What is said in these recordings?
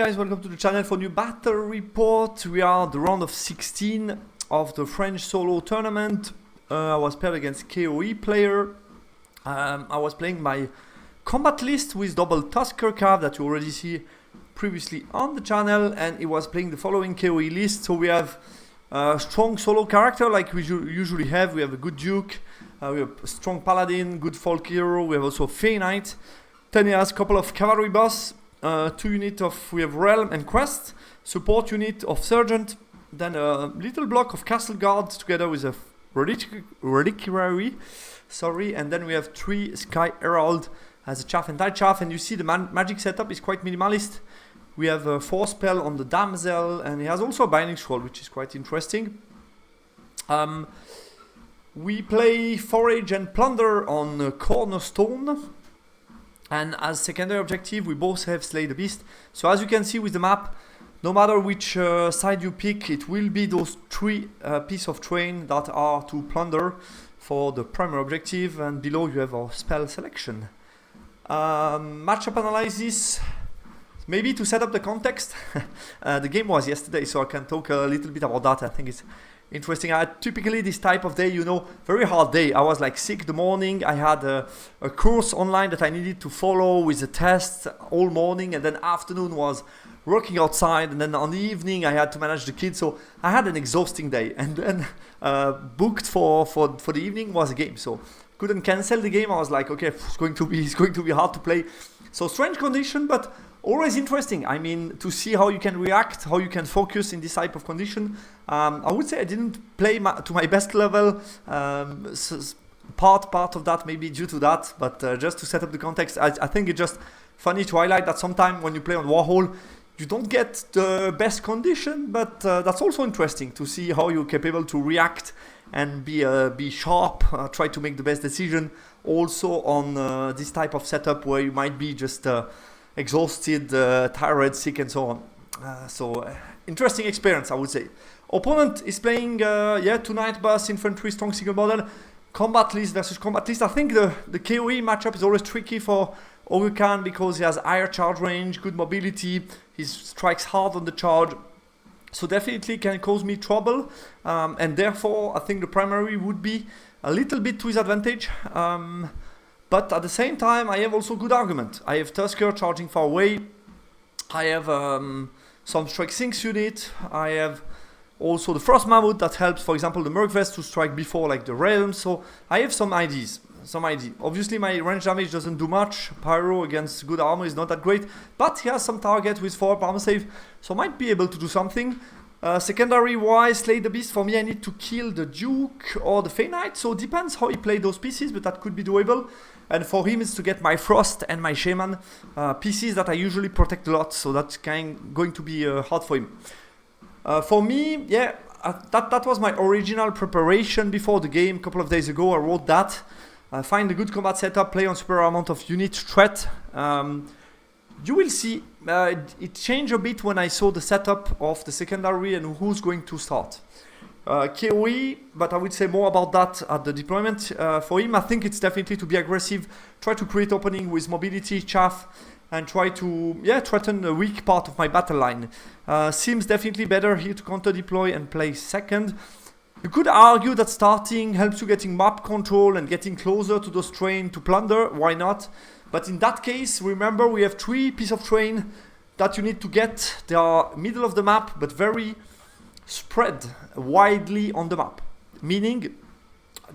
guys, welcome to the channel for new battle report. We are the round of 16 of the French solo tournament. I was paired against KOE player. I was playing my combat list with double Tusker Cav that you already see previously on the channel, and it was playing the following KOE list. So we have a strong solo character like we usually have. We have a good Duke, we have a strong Paladin, good Folk Hero, we have also Fey Knight. Then he has a couple of Cavalry Boss, 2 units of, we have Realm and Quest, support unit of Sergeant, then a little block of Castle Guards together with a Reliquary, and then we have 3 Sky Herald as a Chaff and Anti-Chaff, and you see the magic setup is quite minimalist. We have a 4 spell on the Damsel, and he has also a Binding Scroll, which is quite interesting. We play Forage and Plunder on Cornerstone. And as secondary objective, we both have Slay the Beast. So as you can see with the map, no matter which side you pick, it will be those 3 pieces of terrain that are to plunder for the primary objective. And below you have our spell selection. Matchup analysis. Maybe to set up the context. The game was yesterday, so I can talk a little bit about that. I think it's interesting. I had typically this type of day, you know, very hard day. I was like sick the morning. I had a course online that I needed to follow with a test all morning, and then afternoon was working outside, and then on the evening I had to manage the kids. So I had an exhausting day, and then booked for the evening was a game. So couldn't cancel the game. I was like, okay, it's going to be hard to play. So strange condition, but always interesting. I mean, to see how you can react, how you can focus in this type of condition. I would say I didn't play to my best level. Part of that maybe due to that, but just to set up the context, I think it's just funny to highlight that sometimes when you play on Warhall, you don't get the best condition, but that's also interesting to see how you're capable to react and be sharp, try to make the best decision. Also on this type of setup where you might be just exhausted, tired, sick, and so on. So interesting experience, I would say. Opponent is playing 2 Night Bus Infantry strong single model, combat list versus combat list. I think the KOE matchup is always tricky for Ogre because he has higher charge range, good mobility, he strikes hard on the charge, so definitely can cause me trouble, and therefore I think the primary would be a little bit to his advantage. But at the same time, I have also good argument. I have Tusker charging far away. I have some Strike Sinks unit. I have also the first Mammoth that helps, for example, the Merc Vest to strike before like the Realm. So I have some ideas. Obviously, my range damage doesn't do much. Pyro against good armor is not that great. But he has some target with 4 armor save. So might be able to do something. Secondary wise, Slay the Beast, for me I need to kill the Duke or the Fey Knight, so it depends how he played those pieces, but that could be doable. And for him it's to get my Frost and my Shaman, pieces that I usually protect a lot, so that's going to be hard for him. For me, yeah, that was my original preparation before the game. A couple of days ago I wrote that. Find a good combat setup, play on superior amount of unit threat. You will see it changed a bit when I saw the setup of the secondary and who's going to start. KOE, but I would say more about that at the deployment. For him, I think it's definitely to be aggressive, try to create opening with mobility, chaff, and try to threaten the weak part of my battle line. Seems definitely better here to counter deploy and play second. You could argue that starting helps you getting map control and getting closer to those terrain to plunder, why not? But in that case, remember we have 3 pieces of terrain that you need to get. They are middle of the map, but very spread widely on the map. Meaning,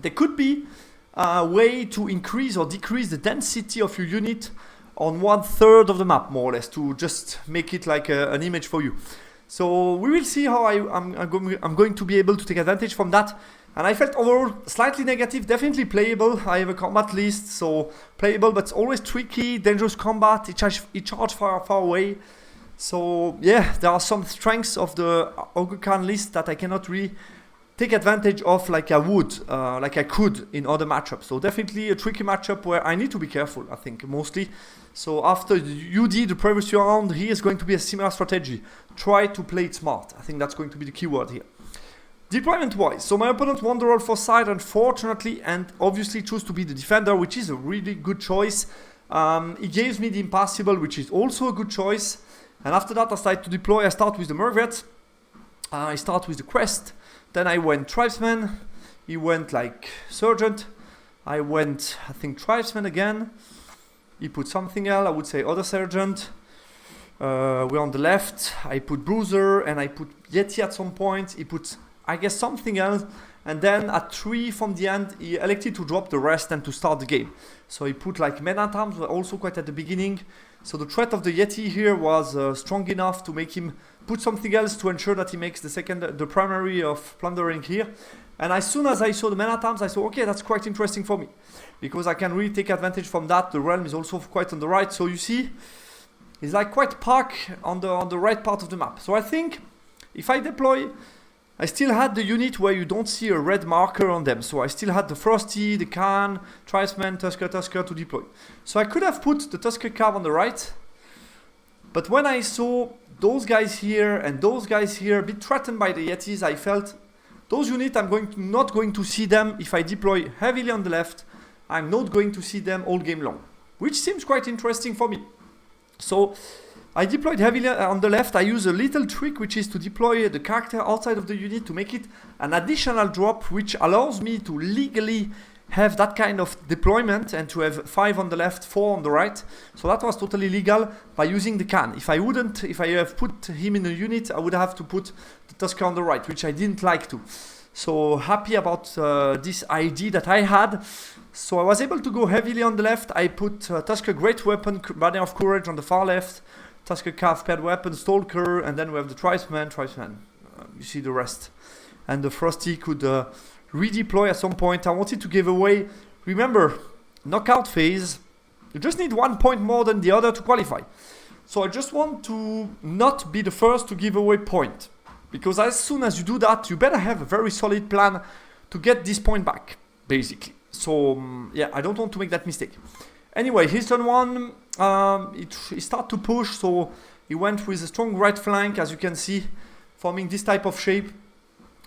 there could be a way to increase or decrease the density of your unit on 1/3 of the map, more or less, to just make it like an image for you. So we will see how I'm going to be able to take advantage from that. And I felt overall slightly negative, definitely playable. I have a combat list, so playable, but it's always tricky, dangerous combat, it charges far away. So yeah, there are some strengths of the Ogre list that I cannot really take advantage of like I would, like I could in other matchups. So definitely a tricky matchup where I need to be careful, I think, mostly. So after you did the previous round, here is going to be a similar strategy. Try to play it smart. I think that's going to be the key word here. Deployment wise, so my opponent won the roll for side, unfortunately, and obviously chose to be the defender, which is a really good choice. He gives me the impossible, which is also a good choice. And after that I started to deploy. I start with the Mervet, I start with the Quest, then I went Tribesman, he went like Sergeant, I went I think Tribesman again, he put something else, I would say other Sergeant. We're on the left, I put Bruiser and I put Yeti at some point, he put I guess something else, and then at 3 from the end he elected to drop the rest and to start the game. So he put like men at arms, were also quite at the beginning, so the threat of the Yeti here was strong enough to make him put something else to ensure that he makes the primary of plundering here. And as soon as I saw the men at arms I thought okay, that's quite interesting for me, because I can really take advantage from that. The realm is also quite on the right, so you see it's like quite park on the right part of the map. So I think if I deploy, I still had the unit where you don't see a red marker on them. So I still had the Frosty, the Khan, Tribesman, Tusker to deploy. So I could have put the Tusker Cav on the right. But when I saw those guys here and those guys here a bit threatened by the Yetis, I felt those units not going to see them if I deploy heavily on the left. I'm not going to see them all game long, which seems quite interesting for me. So I deployed heavily on the left. I use a little trick, which is to deploy the character outside of the unit to make it an additional drop, which allows me to legally have that kind of deployment and to have 5 on the left, 4 on the right. So that was totally legal by using the Khan. If I have put him in a unit, I would have to put the Tusker on the right, which I didn't like to. So happy about this idea that I had. So I was able to go heavily on the left. I put Tusker Great Weapon, Banner of Courage on the far left, Tusker Cav Paired Weapon, Stalker, and then we have the Tribesman. You see the rest. And the Frosty could redeploy at some point. I wanted to give away, remember, knockout phase, you just need 1 point more than the other to qualify. So I just want to not be the first to give away point, because as soon as you do that, you better have a very solid plan to get this point back, basically. So yeah, I don't want to make that mistake. Anyway, his turn 1, he started to push, so he went with a strong right flank, as you can see, forming this type of shape.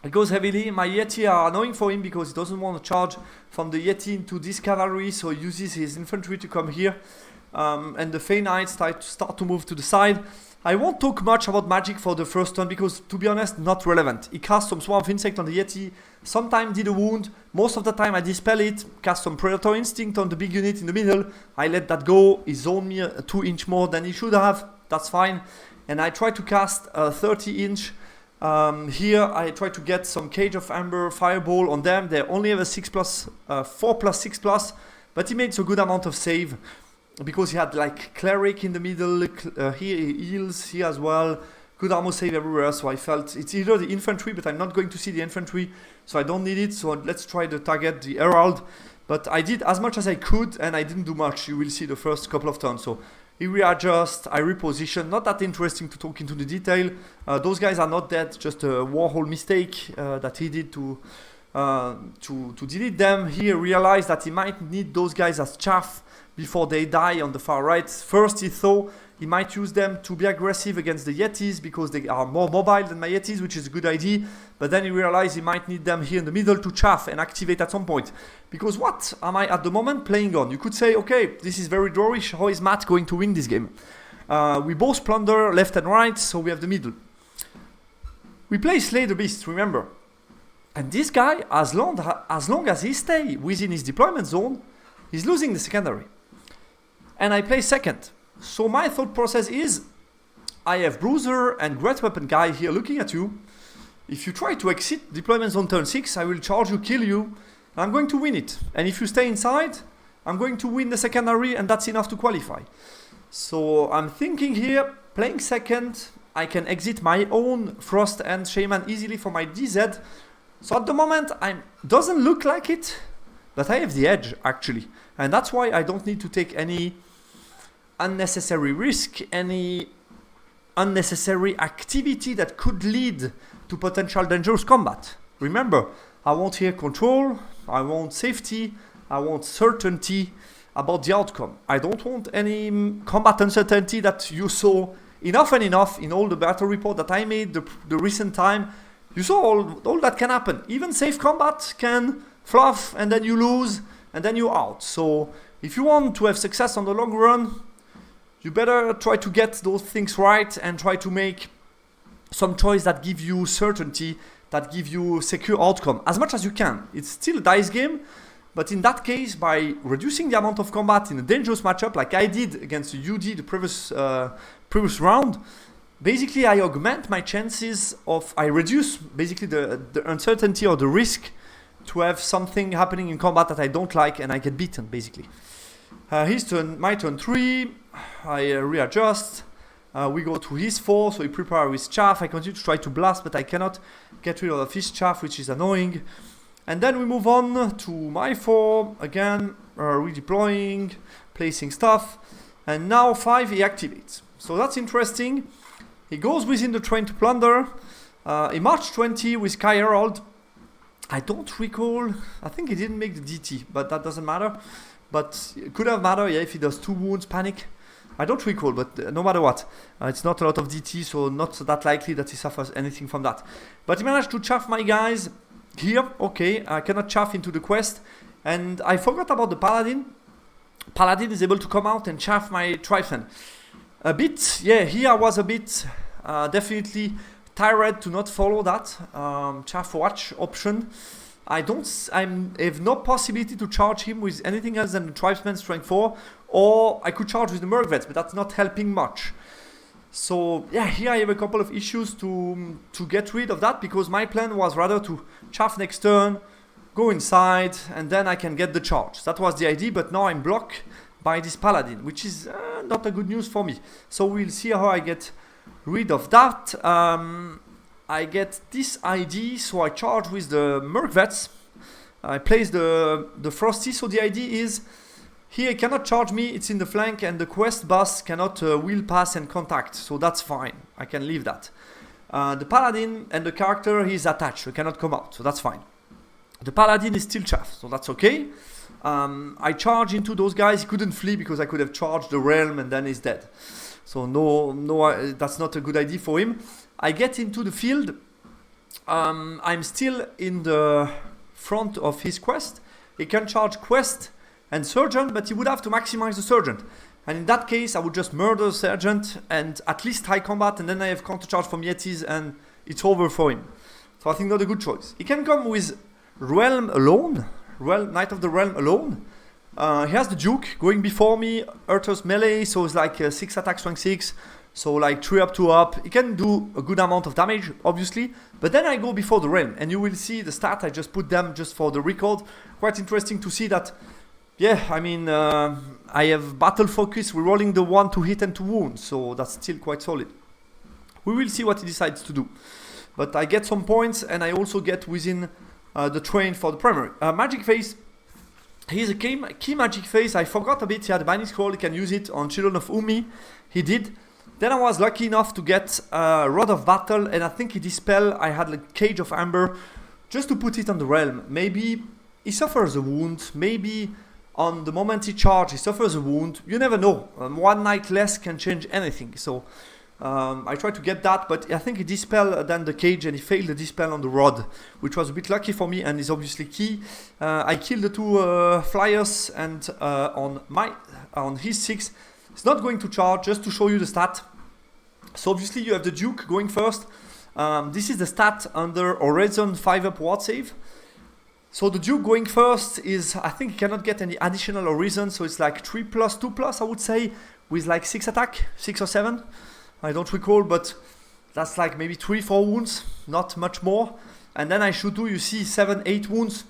It goes heavily. My Yeti are annoying for him because he doesn't want to charge from the Yeti into this cavalry, so he uses his infantry to come here. And the Fey Knights start to move to the side. I won't talk much about magic for the first turn because, to be honest, not relevant. He cast some Swarm of Insect on the Yeti, sometimes did a wound, most of the time I dispel it, cast some Predator Instinct on the big unit in the middle, I let that go, he zoned me a 2-inch more than he should have, that's fine. And I try to cast a 30-inch. Here I try to get some Cage of Amber Fireball on them. They only have a 6+, 4+6+, but he makes a good amount of save. Because he had like Cleric in the middle, here he heals, here as well, good armor save everywhere, so I felt it's either the infantry, but I'm not going to see the infantry, so I don't need it, so let's try to target the Herald. But I did as much as I could, and I didn't do much, you will see the first couple of turns. So he readjust, I reposition, not that interesting to talk into the detail. Those guys are not dead, just a Warhall mistake that he did to delete them. He realized that he might need those guys as chaff before they die on the far right. First he thought he might use them to be aggressive against the Yetis because they are more mobile than my Yetis, which is a good idea. But then he realized he might need them here in the middle to chaff and activate at some point. Because what am I at the moment playing on? You could say, okay, this is very drawish. How is Matt going to win this game? We both plunder left and right, so we have the middle. We play Slay the Beast, remember. And this guy, as long as he stays within his deployment zone, he's losing the secondary. And I play second. So my thought process is, I have Bruiser and Great Weapon guy here looking at you. If you try to exit deployment zone turn 6, I will charge you, kill you, and I'm going to win it. And if you stay inside, I'm going to win the secondary, and that's enough to qualify. So I'm thinking here, playing second, I can exit my own Frost and Shaman easily for my DZ. So at the moment, doesn't look like it, but I have the edge actually. And that's why I don't need to take any unnecessary risk, any unnecessary activity that could lead to potential dangerous combat. Remember, I want here control, I want safety, I want certainty about the outcome. I don't want any combat uncertainty that you saw enough and enough in all the battle report that I made the recent time. You saw all that can happen. Even safe combat can fluff and then you lose and then you're out. So if you want to have success on the long run, you better try to get those things right and try to make some choice that give you certainty, that give you secure outcome as much as you can. It's still a dice game, but in that case, by reducing the amount of combat in a dangerous matchup like I did against UD the previous round, basically I augment my chances of, I reduce basically the uncertainty or the risk to have something happening in combat that I don't like and I get beaten basically. His turn, my turn 3, I readjust. We go to his 4, so he prepares his chaff. I continue to try to blast, but I cannot get rid of his chaff, which is annoying. And then we move on to my 4, again, redeploying, placing stuff. And now 5, he activates. So that's interesting. He goes within the train to plunder. In March 20 with Kai Herald, I don't recall, I think he didn't make the DT, but that doesn't matter. But it could have mattered, yeah, if he does 2 wounds, panic. I don't recall, but no matter what, it's not a lot of DT, so not that likely that he suffers anything from that. But he managed to chaff my guys here. Okay, I cannot chaff into the quest. And I forgot about the Paladin. Paladin is able to come out and chaff my Tribesman. A bit, yeah, here I was a bit definitely tired to not follow that chaff watch option. I have no possibility to charge him with anything else than the Tribesman Strength 4, or I could charge with the Merc Vets, but that's not helping much. So yeah, here I have a couple of issues to get rid of that, because my plan was rather to chaff next turn, go inside, and then I can get the charge. That was the idea, but now I'm blocked by this Paladin, which is not a good news for me. So we'll see how I get rid of that. I get this ID, so I charge with the Merc Vets. I place the Frosty, so the idea is here he cannot charge me, it's in the flank, and the quest boss cannot wheel pass and contact, so that's fine. I can leave that. The Paladin and the character, he's attached, so he cannot come out, so that's fine. The Paladin is still chaff, so that's okay. I charge into those guys. He couldn't flee because I could have charged the realm and then he's dead. So no, that's not a good idea for him. I get into the field. I'm still in the front of his quest. He can charge quest and sergeant, but he would have to maximize the sergeant. And in that case, I would just murder the sergeant and at least high combat, and then I have counter charge from Yetis, and it's over for him. So I think not a good choice. He can come with realm alone. Knight of the Realm alone. He has the Duke going before me, Urtus melee, so it's like 6 attack strength 6, so like 3 up, 2 up. He can do a good amount of damage, obviously, but then I go before the Realm, and you will see the stat, I just put them just for the record. Quite interesting to see that, yeah, I mean, I have battle focus, rerolling the 1 to hit and to wound, so that's still quite solid. We will see what he decides to do. But I get some points, and I also get within the train for the primary. Magic Phase. He's a key magic phase. I forgot a bit. He had a binding scroll. He can use it on Children of Umi. He did. Then I was lucky enough to get Rod of Battle, and I think he dispel. I had like Cage of Amber, just to put it on the realm. Maybe he suffers a wound. Maybe on the moment he charges, he suffers a wound. You never know. 1 night less can change anything. So I tried to get that, but I think he dispelled then the cage, and he failed the dispel on the rod, which was a bit lucky for me and is obviously key. I killed the 2 flyers, and on his 6, it's not going to charge, just to show you the stat. So obviously you have the Duke going first. This is the stat under Horizon 5 up ward save. So the Duke going first is, I think he cannot get any additional Horizon, so it's like 3+, 2+, I would say, with like 6 attack, 6 or 7. I don't recall, but that's like maybe 3-4 wounds, not much more. And then I should do, you see, 7-8 wounds.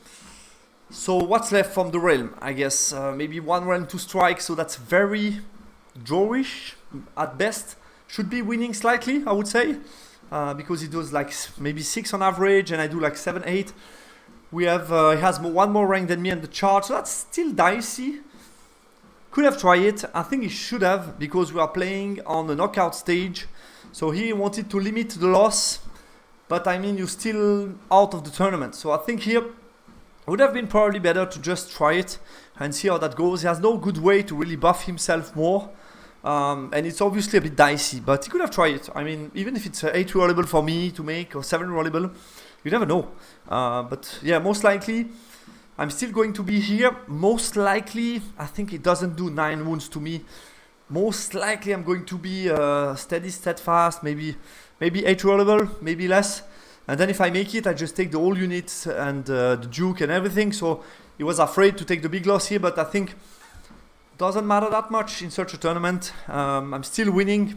So what's left from the realm? I guess maybe 1 realm, 2 strikes, so that's very drawish at best. Should be winning slightly, I would say, because he does like maybe 6 on average, and I do like 7-8. We have, he has 1 more rank than me in the charge, so that's still dicey. Could have tried it. I think he should have, because we are playing on the knockout stage. So he wanted to limit the loss, but I mean, you're still out of the tournament. So I think here would have been probably better to just try it and see how that goes. He has no good way to really buff himself more, and it's obviously a bit dicey, but he could have tried it. I mean, even if it's 8 rollable for me to make or 7 rollable, you never know. But yeah, most likely I'm still going to be here. Most likely, I think it doesn't do 9 wounds to me. most likely I'm going to be steady, steadfast, maybe 8 rollable, maybe less. And then if I make it, I just take the whole unit and the Duke and everything. So he was afraid to take the big loss here, but I think it doesn't matter that much in such a tournament. I'm still winning,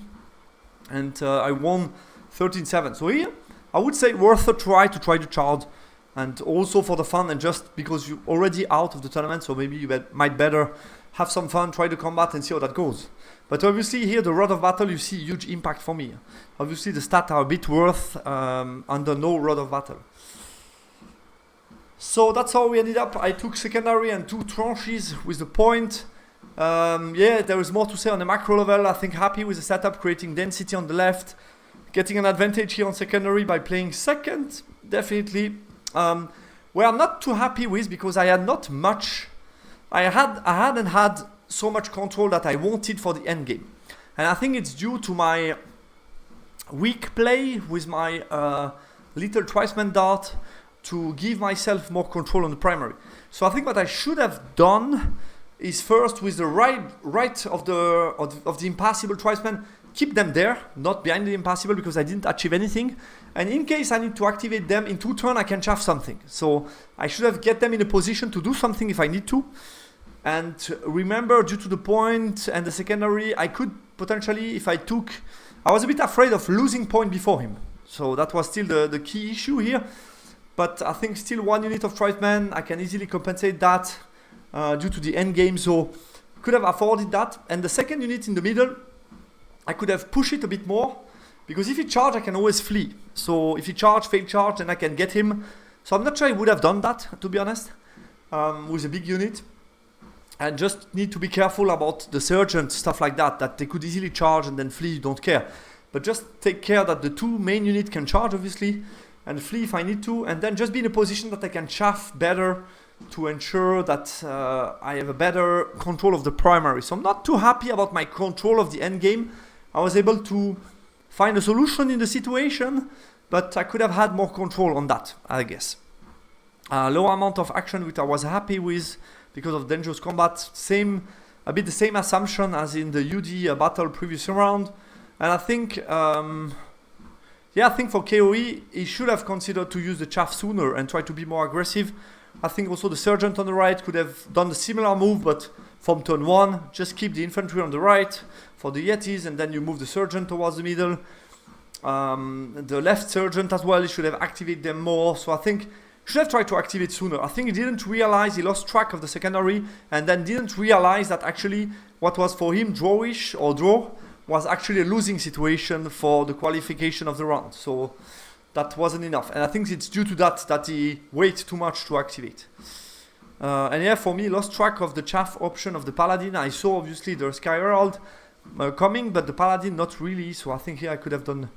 and I won 13-7. So here, I would say worth a try to charge, and also for the fun, and just because you're already out of the tournament, so maybe you might better have some fun, try the combat and see how that goes. But obviously here, the Rod of Battle, you see huge impact for me. Obviously the stats are a bit worth under no Rod of Battle. So that's how we ended up. I took secondary and 2 tranches with the point. Yeah, there is more to say on the macro level. I think happy with the setup, creating density on the left, getting an advantage here on secondary by playing second, definitely. Where I'm not too happy with, because I had not much, I hadn't had so much control that I wanted for the end game. And I think it's due to my weak play with my little Twiceman dart to give myself more control on the primary. So I think what I should have done is first with the right of the impassable Twiceman, keep them there, not behind the impassable, because I didn't achieve anything. And in case I need to activate them in 2 turns, I can chaff something. So I should have get them in a position to do something if I need to. And remember, due to the point and the secondary, I could potentially, if I was a bit afraid of losing point before him. So that was still the key issue here. But I think still 1 unit of Tribesman, I can easily compensate that due to the end game. So could have afforded that. And the second unit in the middle, I could have pushed it a bit more. Because if he charge, I can always flee. So if he charge, fail charge, then I can get him. So I'm not sure I would have done that, to be honest, with a big unit. And just need to be careful about the sergeant, stuff like that, that they could easily charge and then flee, don't care. But just take care that the 2 main units can charge, obviously, and flee if I need to, and then just be in a position that I can chaff better to ensure that I have a better control of the primary. So I'm not too happy about my control of the end game. I was able to find a solution in the situation, but I could have had more control on that, I guess. Low amount of action, which I was happy with, because of dangerous combat, a bit the same assumption as in the UD battle previous round. And I think, I think for KOE, he should have considered to use the chaff sooner and try to be more aggressive. I think also the sergeant on the right could have done the similar move, but from turn 1, just keep the infantry on the right for the Yetis, and then you move the sergeant towards the middle. The left sergeant as well, he should have activated them more. So I think should have tried to activate sooner. I think he didn't realize, he lost track of the secondary, and then didn't realize that actually what was for him drawish or draw was actually a losing situation for the qualification of the round. So that wasn't enough. And I think it's due to that he waited too much to activate. And yeah, for me, lost track of the chaff option of the Paladin. I saw obviously the Sky Herald coming, but the Paladin not really. So I think here I could have done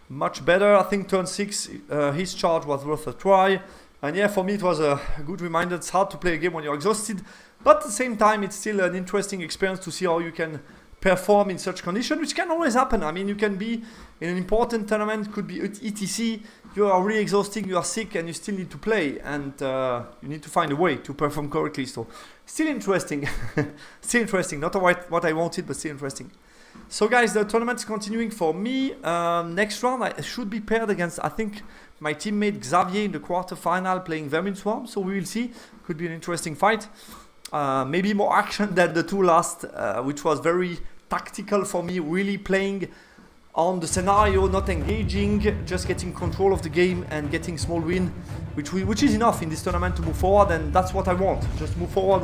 much better. I think turn 6, his charge was worth a try. And yeah, for me it was a good reminder. It's hard to play a game when you're exhausted, but at the same time it's still an interesting experience to see how you can perform in such conditions, which can always happen. I mean, you can be in an important tournament, could be ETC, you are really exhausted, you are sick, and you still need to play, and you need to find a way to perform correctly. So still interesting. Still interesting, not what I wanted, but still interesting. So guys, the tournament's continuing for me. Next round I should be paired against, I think, my teammate Xavier in the quarterfinal playing Vermin Swarm. So we will see. Could be an interesting fight. Maybe more action than the 2 last, which was very tactical for me, really playing on the scenario, not engaging, just getting control of the game and getting small win, which is enough in this tournament to move forward, and that's what I want. Just move forward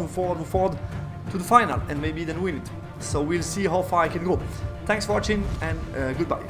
to the final and maybe then win it. So we'll see how far I can go. Thanks for watching, and goodbye.